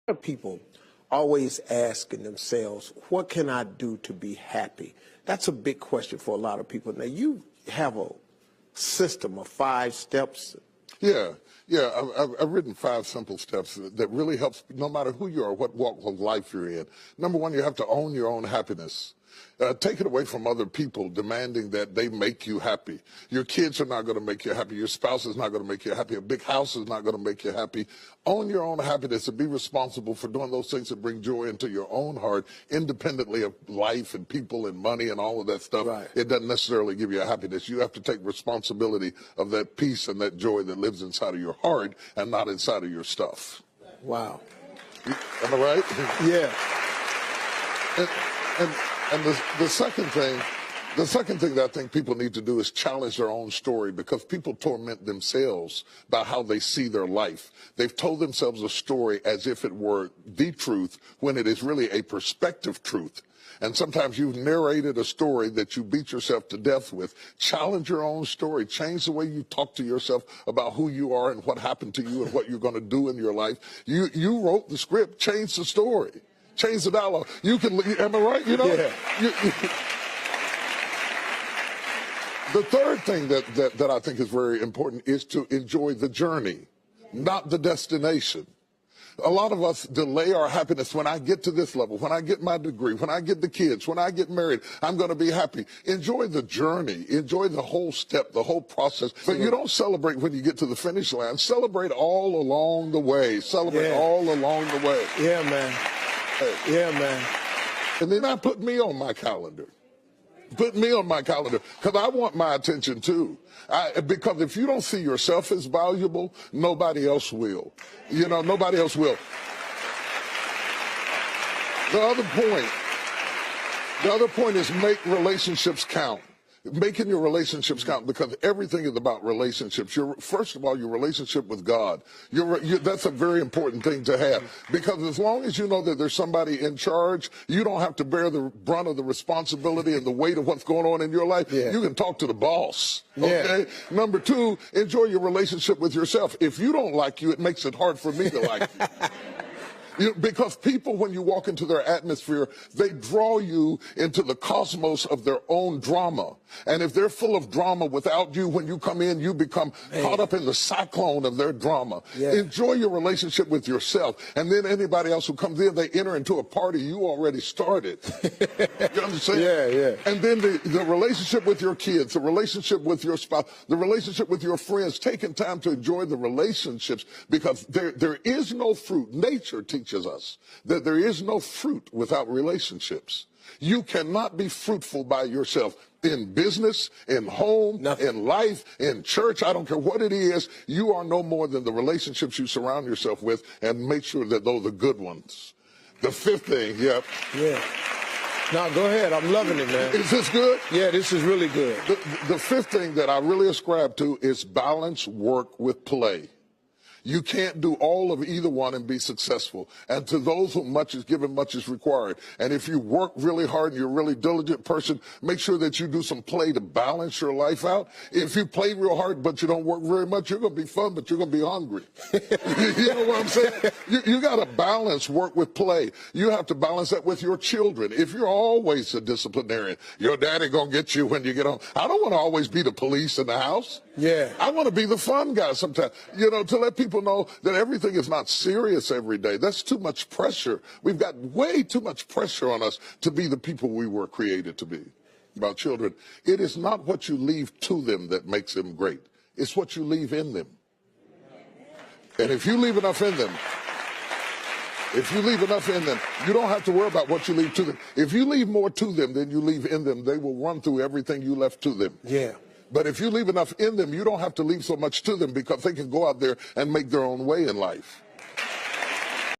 of people always asking themselves, what can I do to be happy? That's a big question for a lot of people. Now, you have a system of 5 steps. Yeah. I've written 5 simple steps that really helps no matter who you are, what walk of life you're in. Number 1, you have to own your own happiness. Take it away from other people demanding that they make you happy. Your kids are not going to make you happy. Your spouse is not going to make you happy. A big house is not going to make you happy. Own your own happiness and be responsible for doing those things that bring joy into your own heart, independently of life and people and money and all of that stuff. Right. It doesn't necessarily give you a happiness. You have to take responsibility of that peace and that joy that lives inside of your heart and not inside of your stuff. Wow. Am I right? Yeah. And the second thing that I think people need to do is challenge their own story, because people torment themselves by how they see their life. They've told themselves a story as if it were the truth when it is really a perspective truth. And sometimes you've narrated a story that you beat yourself to death with. Challenge your own story. Change the way you talk to yourself about who you are and what happened to you and what you're going to do in your life. You wrote the script. Change the story. Change the dialogue. You can, am I right? You know? Yeah. The third thing that I think is very important is to enjoy the journey, not the destination. A lot of us delay our happiness. When I get to this level, when I get my degree, when I get the kids, when I get married, I'm going to be happy. Enjoy the journey. Enjoy the whole step, the whole process. But you don't celebrate when you get to the finish line. Celebrate all along the way. Celebrate all along the way. Yeah, man. Yeah, man. And then not put me on my calendar. Put me on my calendar, because I want my attention too. Because if you don't see yourself as valuable, nobody else will. You know, nobody else will. The other point is make relationships count. Making your relationships count, because everything is about relationships. First of all, your relationship with God. That's a very important thing to have, because as long as you know that there's somebody in charge, you don't have to bear the brunt of the responsibility and the weight of what's going on in your life. Yeah. You can talk to the boss. Okay. Yeah. Number 2, enjoy your relationship with yourself. If you don't like you, it makes it hard for me to like you. Because people, when you walk into their atmosphere, they draw you into the cosmos of their own drama. And if they're full of drama without you, when you come in, you become caught up in the cyclone of their drama. Yeah. Enjoy your relationship with yourself. And then anybody else who comes in, they enter into a party you already started. You understand? Yeah. And then the relationship with your kids, the relationship with your spouse, the relationship with your friends, taking time to enjoy the relationships, because there is no fruit. Nature teaches us that there is no fruit without relationships. You cannot be fruitful by yourself. In business, in home, in life, in church, I don't care what it is, you are no more than the relationships you surround yourself with, and make sure that those are good ones. The 5th thing, Yeah. No, go ahead. I'm loving it, man. Is this good? Yeah, this is really good. The 5th thing that I really ascribe to is balance work with play. You can't do all of either one and be successful. And to those whom much is given, much is required. And if you work really hard and you're a really diligent person, make sure that you do some play to balance your life out. If you play real hard but you don't work very much, you're going to be fun, but you're going to be hungry. You know what I'm saying? You got to balance work with play. You have to balance that with your children. If you're always a disciplinarian, your daddy going to get you when you get home. I don't want to always be the police in the house. Yeah. I want to be the fun guy sometimes, to let people know that everything is not serious every day. That's too much pressure. We've got way too much pressure on us to be the people we were created to be. About children, it is not what you leave to them that makes them great. It's what you leave in them. And if you leave enough in them, you don't have to worry about what you leave to them. If you leave more to them than you leave in them, they will run through everything you left to them. Yeah. But if you leave enough in them, you don't have to leave so much to them, because they can go out there and make their own way in life.